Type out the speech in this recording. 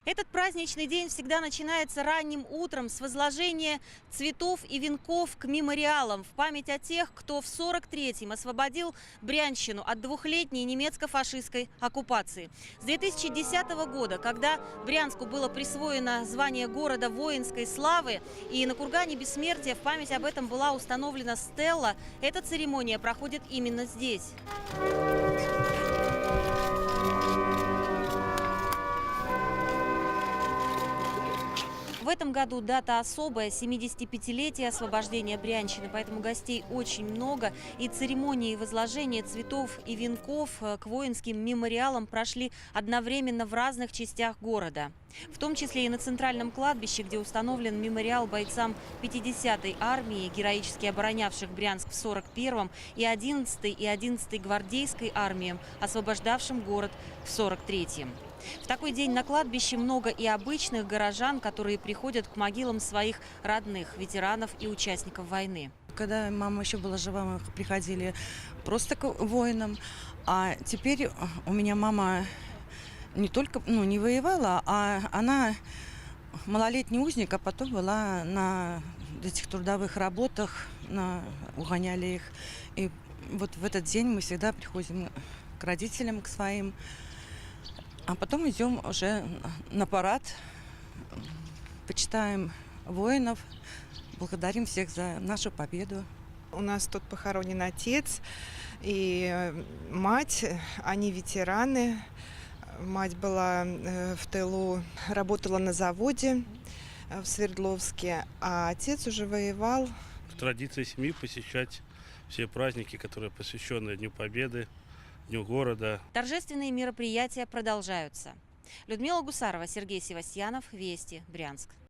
Этот праздничный день всегда начинается ранним утром с возложения цветов и венков к мемориалам в память о тех, кто в 1943-м освободил Брянщину от двухлетней немецко-фашистской оккупации. С 2010 года, когда Брянску было присвоено звание города воинской славы и на кургане бессмертия в память об этом была установлена стела, эта церемония проходит именно здесь. В этом году дата особая – 75-летие освобождения Брянщины, поэтому гостей очень много. И церемонии возложения цветов и венков к воинским мемориалам прошли одновременно в разных частях города. В том числе и на центральном кладбище, где установлен мемориал бойцам 50-й армии, героически оборонявших Брянск в 1941-м, и 11-й и 11-й гвардейской армиям, освобождавшим город в 1943-м. В такой день на кладбище много и обычных горожан, которые приходят к могилам своих родных, ветеранов и участников войны. Когда мама еще была жива, мы приходили просто к воинам. А теперь у меня мама не только не воевала, а она малолетний узник, а потом была на этих трудовых работах, угоняли их. И вот в этот день мы всегда приходим к родителям, к своим. А потом идем уже на парад, почитаем воинов, благодарим всех за нашу победу. У нас тут похоронен отец и мать, они ветераны. Мать была в тылу, работала на заводе в Свердловске, а отец уже воевал. Традиция семьи посещать все праздники, которые посвящены Дню Победы, Дню города. Торжественные мероприятия продолжаются. Людмила Гусарова, Сергей Севастьянов, Вести, Брянск.